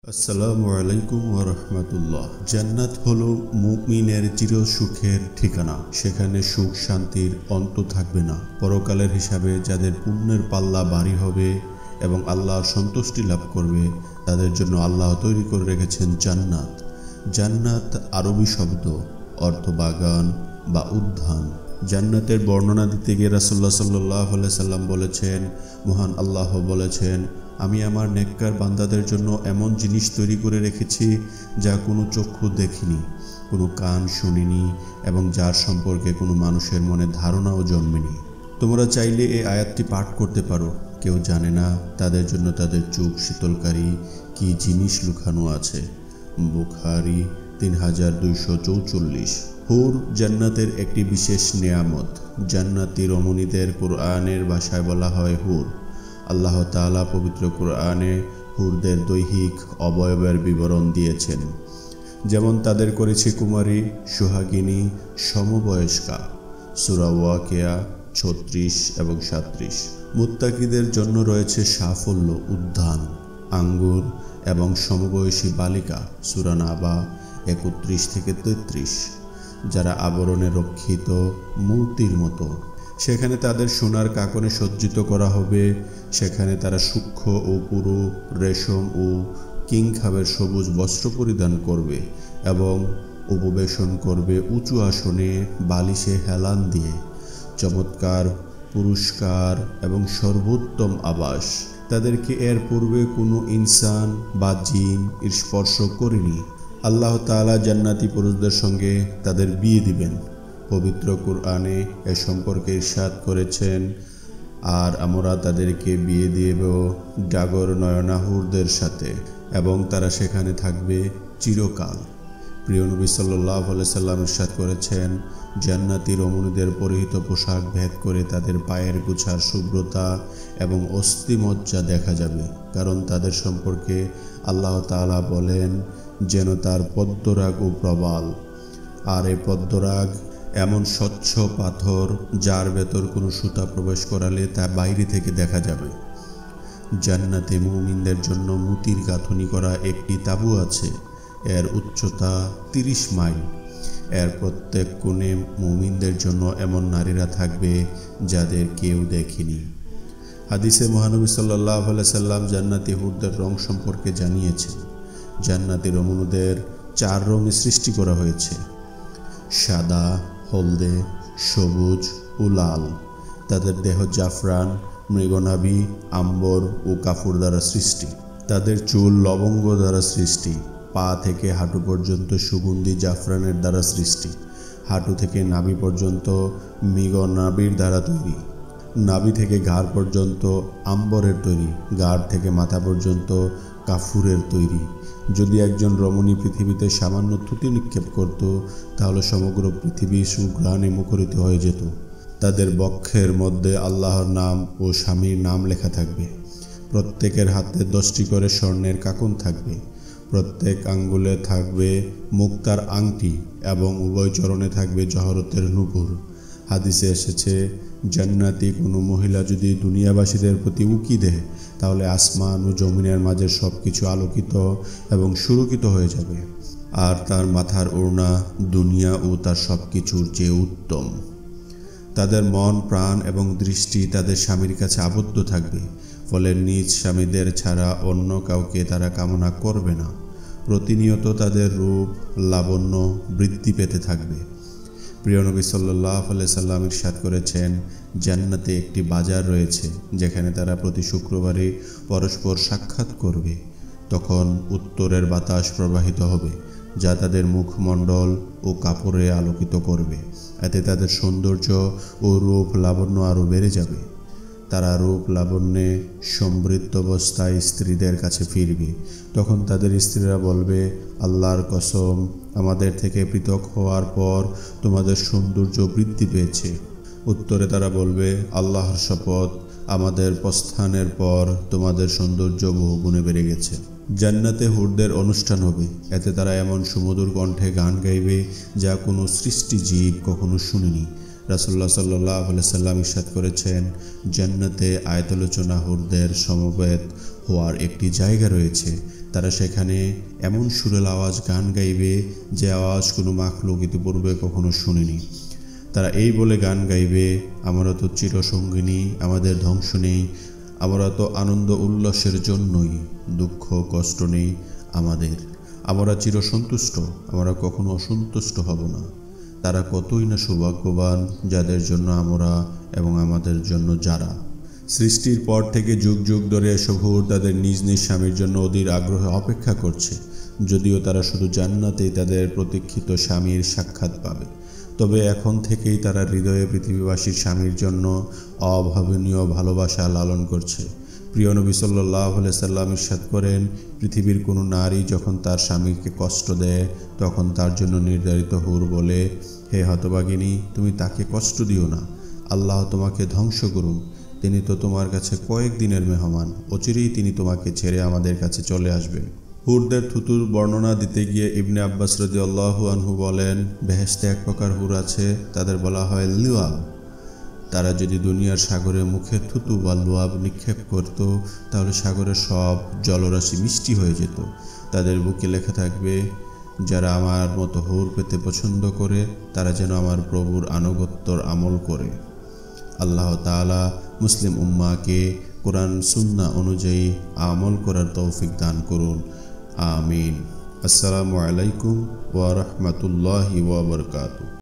আসসালামু আলাইকুম ওয়া রাহমাতুল্লাহ। জান্নাত হলো মুমিনের চির সুখের ঠিকানা। সেখানে সুখ শান্তির অন্ত থাকবে না। পরকালের হিসাবে যাদের পুণ্যের পাল্লা ভারী হবে এবং আল্লাহর সন্তুষ্টি লাভ করবে, তাদের জন্য আল্লাহ তৈরি করে রেখেছেন জান্নাত। জান্নাত আরবি শব্দ, অর্থ বাগান বা উদ্যান। জান্নাতের বর্ণনা দিতে গিয়ে রাসূলুল্লাহ সাল্লাল্লাহু আলাইহি সাল্লাম বলেছেন, মহান আল্লাহ বলেছেন, আমি আমার নেককার বান্দাদের জন্য এমন জিনিস তৈরি করে রেখেছি যা কোনো চক্ষু দেখিনি, কোনো কান শুনিনি এবং যার সম্পর্কে কোনো মানুষের মনে ধারণাও জন্মেনি। তোমরা চাইলে এই আয়াতটি পাঠ করতে পারো। কেউ জানে না তাদের জন্য তাদের চোখ শীতলকারী কি জিনিস লুকানো আছে। বুখারী 3244। হুর জান্নাতের একটি বিশেষ নেয়ামত। জান্নাতি রমণীদের কোরআনের ভাষায় বলা হয় হুর। আল্লাহ তাআলা পবিত্র কোরআনে হুরদের দৈহিক অবয়বের বিবরণ দিয়েছেন, যেমন তাদের করেছে কুমারী, সোহাগিনী, সমবয়স্কা। সূরা ওয়াকিয়া 36 এবং 37। মুত্তাকিদের জন্য রয়েছে সাফল্য, উদ্যান, আঙ্গুর এবং সমবয়সী বালিকা। সূরা নাবা 31 থেকে 33। যারা আবরণে রক্ষিত মূর্তির মতো। সেখানে তাদের সোনার কাকনে সজ্জিত করা হবে। সেখানে তারা সূক্ষ্ম ও পুরু রেশম ও কিংখাবের সবুজ বস্ত্র পরিধান করবে এবং উপবেশন করবে উঁচু আসনে, বালিশে হেলান দিয়ে। চমৎকার পুরস্কার এবং সর্বোত্তম আবাস। তাদেরকে এর পূর্বে কোনো ইনসান বা জিন স্পর্শ করেনি। আল্লাহ তাআলা জান্নাতি পুরুষদের সঙ্গে তাদের বিয়ে দিবেন। পবিত্র কোরআনে এ সম্পর্কে ইরশাদ করেছেন, আর আমরা তাদেরকে বিয়ে দেব ডাগর নয়না হুরদের সাথে এবং তারা সেখানে থাকবে চিরকাল। প্রিয় নবী সাল্লাল্লাহু আলাইহি সাল্লাম ইরশাদ করেছেন, জান্নাতি রমণীদের পরিহিত পোশাক ভেদ করে তাদের পায়ের গোছার শুভ্রতা এবং অস্থিমজ্জা দেখা যাবে, কারণ তাদের সম্পর্কে আল্লাহ তাআলা বলেন, যেন তার পদ্মরাগ ও প্রবাল। আর এই পদ্মরাগ এমন স্বচ্ছ পাথর যার ভেতর কোনো সুতা প্রবেশ করালে তা বাইরে থেকে দেখা যাবে। জান্নাতে মুমিনদের জন্য মুতির গাঁথনি করা একটি তাঁবু আছে। এর উচ্চতা 30 মাইল। এর প্রত্যেক কোণে মুমিনদের জন্য এমন নারীরা থাকবে যাদের কেউ দেখেনি। হাদিসে মহানবী সাল্লাল্লাহু আলাইহি সাল্লাম জান্নাতি হুরদের রং সম্পর্কে জানিয়েছেন। জান্নাতি রমণীদের 4 রঙে সৃষ্টি করা হয়েছে: সাদা, হলদে, সবুজ ও লাল। তাদের দেহ জাফরান, মৃগনাভি, আম্বর ও কাফুর দ্বারা সৃষ্টি। তাদের চুল লবঙ্গ দ্বারা সৃষ্টি। পা থেকে হাঁটু পর্যন্ত সুগন্ধি জাফরানের দ্বারা সৃষ্টি। হাঁটু থেকে নাভি পর্যন্ত মৃগনাভির দ্বারা তৈরি। নাভি থেকে ঘাড় পর্যন্ত আম্বরের তৈরি। ঘাড় থেকে মাথা পর্যন্ত কাফুরের তৈরি। যদি একজন রমণী পৃথিবীতে সামান্য থুতু নিক্ষেপ করত, তাহলে সমগ্র পৃথিবী সুঘ্রাণে মুখরিত হয়ে যেত। তাদের বক্ষের মধ্যে আল্লাহর নাম ও স্বামীর নাম লেখা থাকবে। প্রত্যেকের হাতে 10টি করে স্বর্ণের কাকন থাকবে। প্রত্যেক আঙ্গুলে থাকবে মুক্তার আংটি এবং উভয় চরণে থাকবে জহরতের নূপুর। হাদিসে এসেছে, জান্নাতি কোনো মহিলা যদি দুনিয়াবাসীদের প্রতি উকি দেয়, তাহলে আসমান ও জমিনের মাঝের সব কিছু আলোকিত এবং সুরক্ষিত হয়ে যাবে, আর তার মাথার ওড়না দুনিয়া ও তার সব কিছুর চেয়ে উত্তম। তাদের মন, প্রাণ এবং দৃষ্টি তাদের স্বামীর কাছে আবদ্ধ থাকবে, ফলে নিজ স্বামীদের ছাড়া অন্য কাউকে তারা কামনা করবে না। প্রতিনিয়ত তাদের রূপ লাবণ্য বৃদ্ধি পেতে থাকবে। প্রিয় নবী সাল্লাল্লাহু আলাইহি সাল্লাম ইরশাদ করেছেন, জান্নাতে একটি বাজার রয়েছে যেখানে তারা প্রতি শুক্রবারে পরস্পর সাক্ষাৎ করবে। তখন উত্তরের বাতাস প্রবাহিত হবে, যা তাদের মুখমণ্ডল ও কাপড়ে আলোকিত করবে। এতে তাদের সৌন্দর্য ও রূপ লাবণ্য আরও বেড়ে যাবে। তারা রূপ লাবণ্যে সমৃদ্ধ অবস্থায় স্ত্রীদের কাছে ফিরবে। তখন তাদের স্ত্রীরা বলবে, আল্লাহর কসম, আমাদের থেকে পৃথক হওয়ার পর তোমাদের সৌন্দর্য বৃদ্ধি পেয়েছে। উত্তরে তারা বলবে, আল্লাহর শপথ, আমাদের প্রস্থানের পর তোমাদের সৌন্দর্য বহুগুণে বেড়ে গেছে। জান্নাতে হুরদের অনুষ্ঠান হবে। এতে তারা এমন সুমধুর কণ্ঠে গান গাইবে যা কোনো সৃষ্টি জীব কখনো শুনেনি। রাসূলুল্লাহ সাল্লাল্লাহু আলাইহি সাল্লাম ইরশাদ করেছেন, জান্নাতে আয়াতালোচনা হুরদের সমবেত হওয়ার একটি জায়গা রয়েছে। তারা সেখানে এমন সুরেল আওয়াজ গান গাইবে যে আওয়াজ কোনো মাখলুক ইতিপূর্বে কখনো শুনিনি। তারা এই বলে গান গাইবে, আমরা তো চিরসঙ্গিনী, আমাদের ধ্বংস নেই, আমরা তো আনন্দ উল্লাসের জন্যই, দুঃখ কষ্ট নেই আমাদের, আমরা চিরসন্তুষ্ট, আমরা কখনো অসন্তুষ্ট হব না। তারা কতই না সৌভাগ্যবান যাদের জন্য আমরা এবং আমাদের জন্য যারা। সৃষ্টির পর থেকে যুগ যুগ ধরে এসব হুর তাদের নিজ নিজ স্বামীর জন্য অধীর আগ্রহে অপেক্ষা করছে, যদিও তারা শুধু জান্নাতেই তাদের প্রতীক্ষিত স্বামীর সাক্ষাৎ পাবে। তবে এখন থেকেই তারা হৃদয়ে পৃথিবীবাসীর স্বামীর জন্য অভাবনীয় ভালোবাসা লালন করছে। প্রিয় নবী সাল্লাল্লাহু আলাইহি সাল্লাম ইরশাদ করেন, পৃথিবীর কোনো নারী যখন তার স্বামীকে কষ্ট দেয় তখন তার জন্য নির্ধারিত হুর বলে, হে হতভাগিনী, তুমি তাকে কষ্ট দিও না, আল্লাহ তোমাকে ধ্বংস করুন, তিনি তো তোমার কাছে কয়েকদিনের মেহমান, অচিরেই তিনি তোমাকে ছেড়ে আমাদের কাছে চলে আসবেন। হুরদের থুতুর বর্ণনা দিতে গিয়ে ইবনে আব্বাস রাদিয়াল্লাহু আনহু বলেন, বেহেশতে এক প্রকার হুর আছে, তাদের বলা হয় লুয়াব। তারা যদি দুনিয়ার সাগরে মুখে থুতু বা লুয়াব নিক্ষেপ করত তাহলে সাগরের সব জলরাশি মিষ্টি হয়ে যেত। তাদের বুকে লেখা থাকবে, যারা আমার মতো হুর পেতে পছন্দ করে তারা যেন আমার প্রভুর আনুগত্যর আমল করে। আল্লাহ তাআলা মুসলিম উম্মাহকে কোরআন সুন্নাহ অনুযায়ী আমল করার তৌফিক দান করুন। আমিন। আসসালামু আলাইকুম ওয়া রাহমাতুল্লাহি ওয়া বারাকাতুহু।